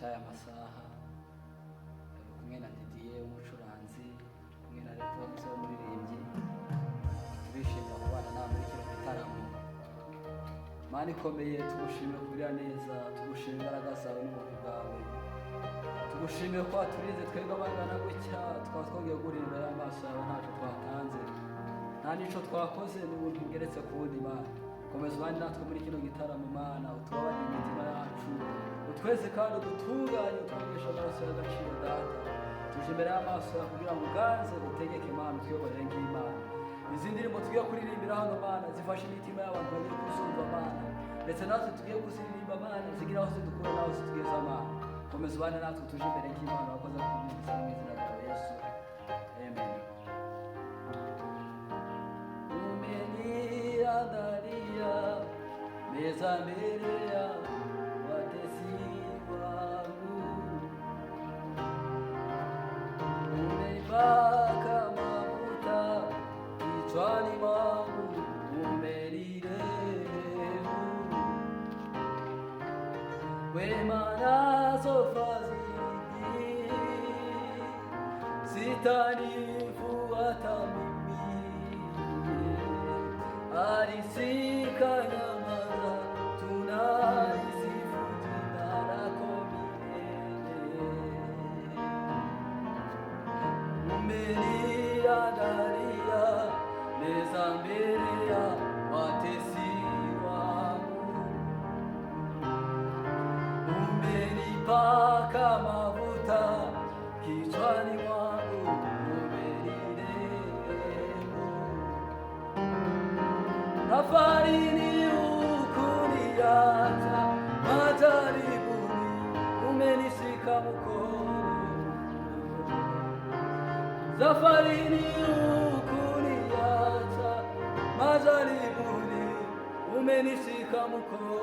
cy'aya masaha kumwe na Didier umucuranzi kumwe na Leponse umuririmbyi turishimira kubana nawe muri kino gitaramo. Mana ikomeye tugushimire kugira neza, tugushimire imbaraga zawe n'ubuntu bwawe, tugushimire ko waturize twebwe abangana gutya tukaba twongeye guhurira imbere y'amaso yawe ntacyo twatanze nta n'icyo twakoze n'ubuntu bugeretse ku wundi. Mana komeza ubane natwe muri kino gitaramo, Mana utubabarire imitima yacu, utweze kandi udutunganye, utwongeshe amaraso y'agaciro Data. tuje imbere y'amaso yawe kugira ngo uganze utegeke, Mana utuyoborere nk'Imana. Izi ndirimbo tugiye kuririmbira hano Mana zifashe imitima y'abantu bagiye kuzumva Mana, ndetse natwe tugiye kuziririmba Mana zigira aho zidukura n'aho zitugeza Mana. Komeza ubane natwe tuje imbere y'Imana wakoze kubwiriza mu izina rya Yesu, amen. Umeniandalia meza mbele ya watesi wangu, umenipaka mafuta kichwani mwangu, umenirehemu wema nazo fadhili, sitanifuata mimi, alisika nyamaza, tunalisifu jina lako milele. Umeniandalia meza mbele ya watesi wangu, umenipaka mafuta kichwani mwangu, umenirehemu. Safarini hukuniacha, majaribuni umenishika mkono. Safarini hukuniacha, majaribuni umenishika mkono.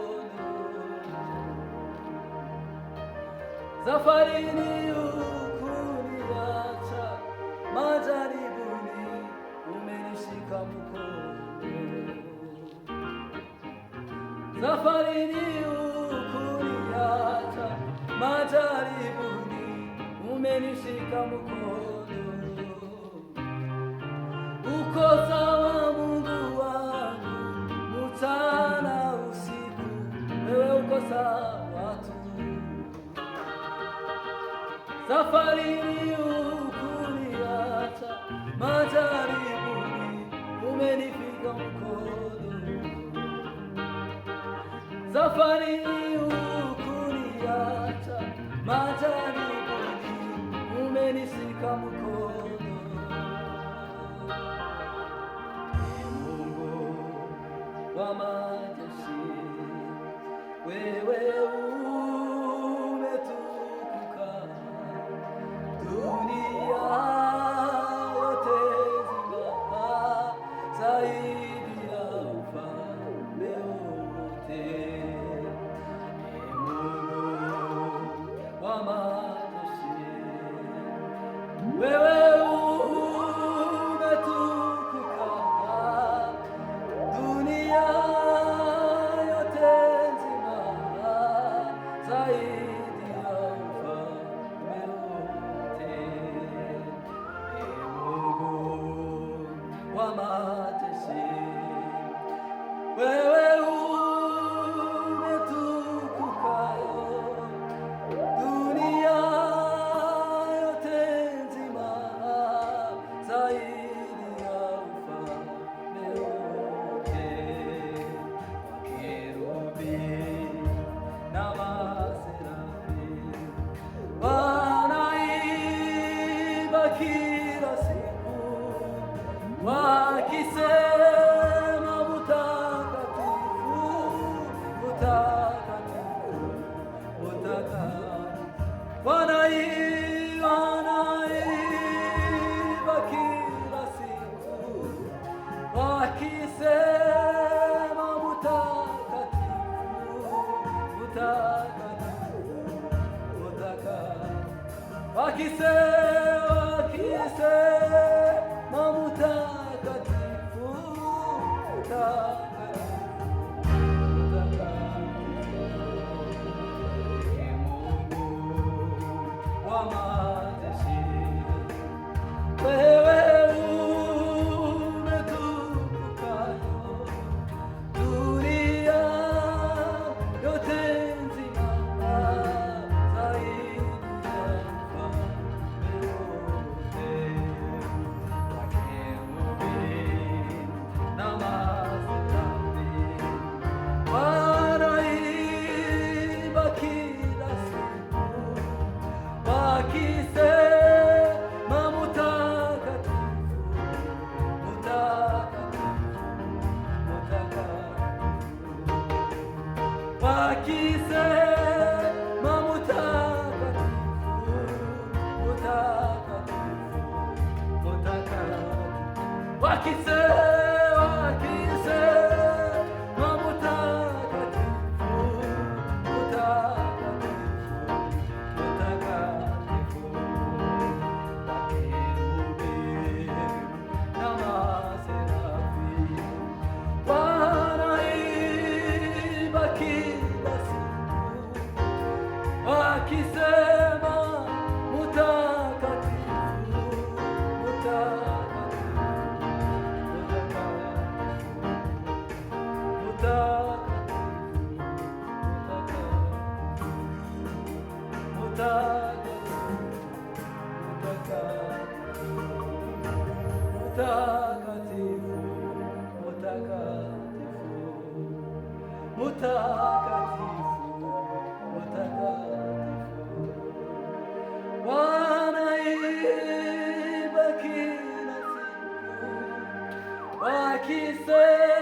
Safarini hukuniacha, majaribuni umenishika mkono. Safarini hukuniacha, majaribuni umenishika mkono. Uko sawa Mungu wangu, mchana usiku, wewe uko sawa tu. Safarini hukuniacha, majaribuni umenifika mkono. Safarini hukuniacha, majaribuni umenishika mkono. Mungu wa majeshi, wewe umetukuka, dunia yote zima zaidi ya ufalme wote. Mungu wa majeshi, wewe umetukuka, dunia yote nzima zaidi ya ufalme wote. Mungu wa majeshi, wewe umetukuka, dunia yote nzima zaidi ya ufalme wote. Makerubi na maserafi wanaimba kila siku, wakisema utakatifu, utakatifu, utakatifu. Wanaimba kila siku, wakisema utakatifu, utakatifu, utakatifu. Wakisema utakatifu, utakatifu, utakatifu. wakisema mutakatifu, mutakatifu, mutakatifu, wakisema mutakatifu, mutakatifu, mutakatifu, makerubi na maserafi wanaimba kila siku wakisema mutakatifu, mutakatifu, mutakatifu, mutakatifu, wanaimba kila siku wakisema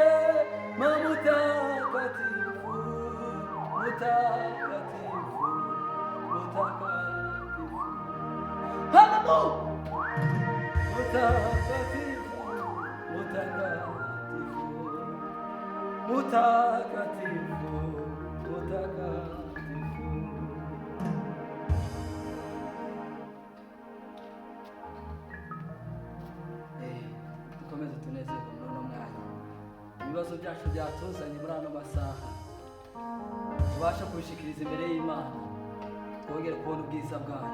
mutakatifu, mutakatifu, mutakatifu, haleluya, mutakatifu, mutakatifu, mutakatifu, mutakatifu. Dukomeze tunezerwe muri uno mwanya. Ibibazo byacu byatuzanye muri ano masaha tubasha kubishikiriza imbere y'Imana, twongere kubona ubwiza bwayo.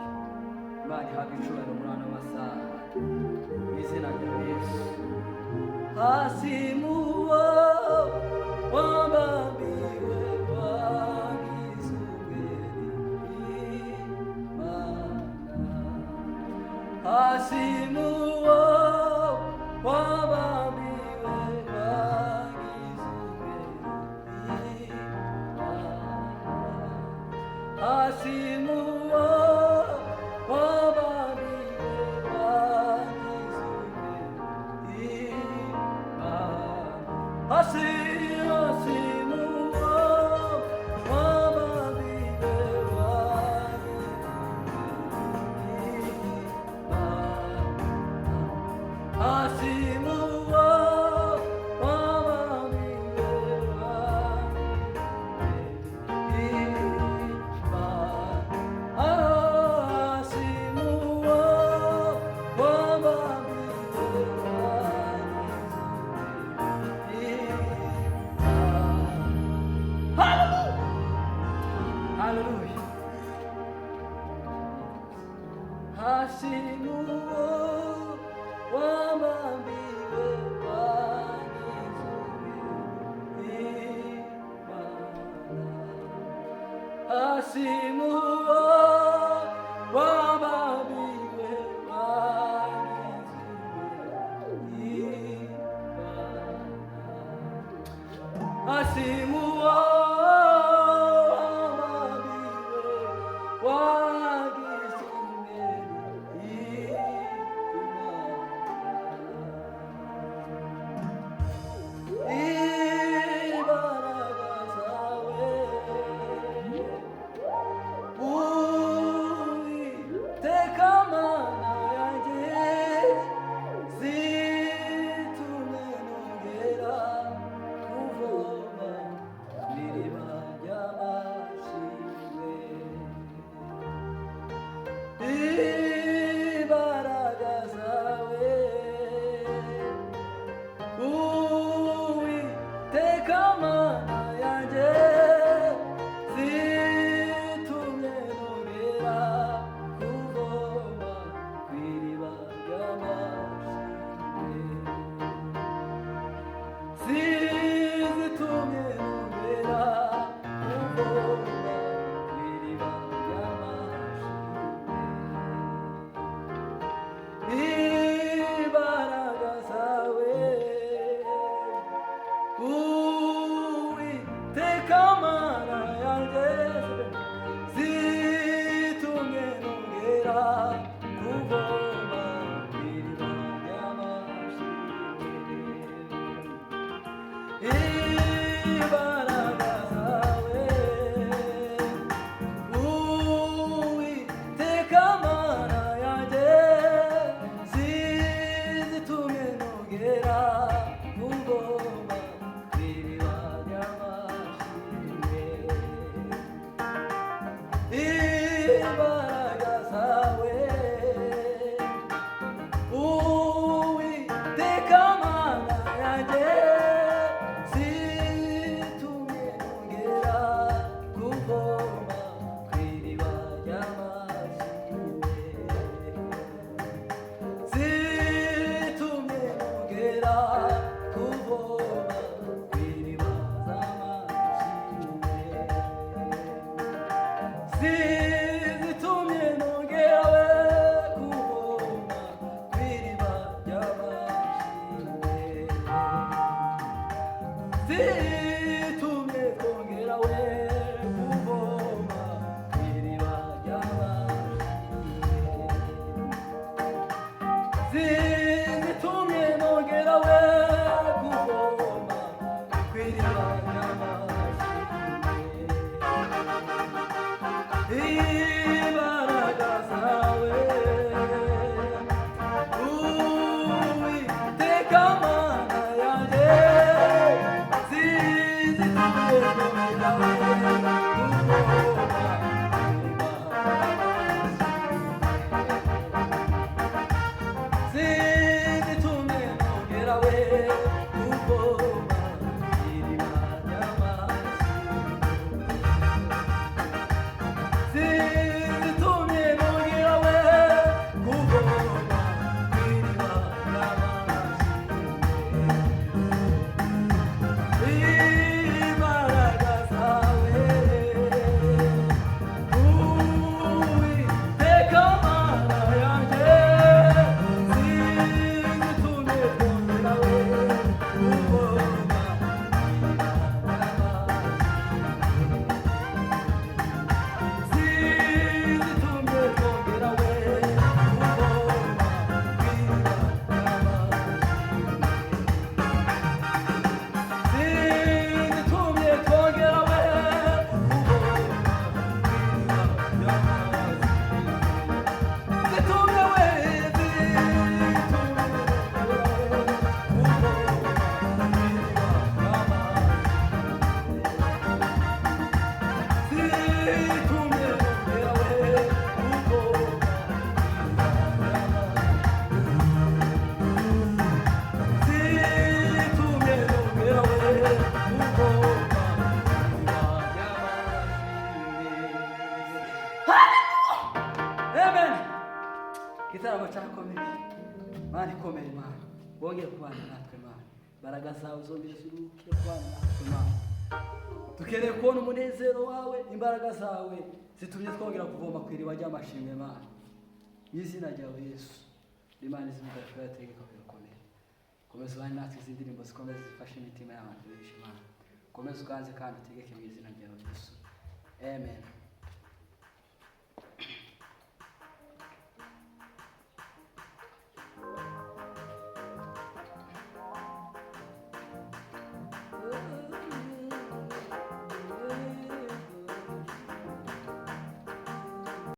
Imana ihabwe icyubahiro muri ano masaha mu izina rya Yesu. Hasimuwa wabambiwe wagize ubwenge Imana, hasimuwa wabambiwe wagize ubwenge Imana, hasimuwa wabambiwe wagize ubwenge Imana, hasimuwa wabambiwe wagize ubwenge Imana, hasimuwa wabambiwe haleluya, hasimuwa wabambiwe wagize ubwenge Imana, hasimuwa wabambiwe wagize ubwenge Imana, hasimuwa imbaraga zawe zitumye nongerawe kuvoma kw'iriba ry'amashimwe, zitumye twongerawe kuvoma kw'iriba ry'amashimwe, zitumye nongerawe kuvoma kw'iriba imbaraga zawe Uwiteka Mana yanjye zizitumye nongerawe zizitumye nongerawe kuvoma iriba ry'amashimwe, zitumye nongerawe kuvoma kw'iriba ry'amashimwe, imbaraga zawe Uwiteka Mana yanjye zitumye twongerawe kuvoma zizitumye twongerawe Amen. Igitaramo cyakomeye Mana ikomeye Mana, wongere kubana natwe Mana, imbaraga zawe zongere ziruke kubana natwe Mana, dukeneye kubona umunezero wawe, imbaraga zawe zitumye twongera kuvoma ku iriba ry'amashimwe Mana, mu izina ryawe Yesu. Imana izimugafira yategeka birakomeye, komeza ubane natwe, izi ndirimbo zikomeze zifashe imitima y'abantu benshi Mana, komeza uganze kandi utegeke mu izina ryawe Yesu. Amen.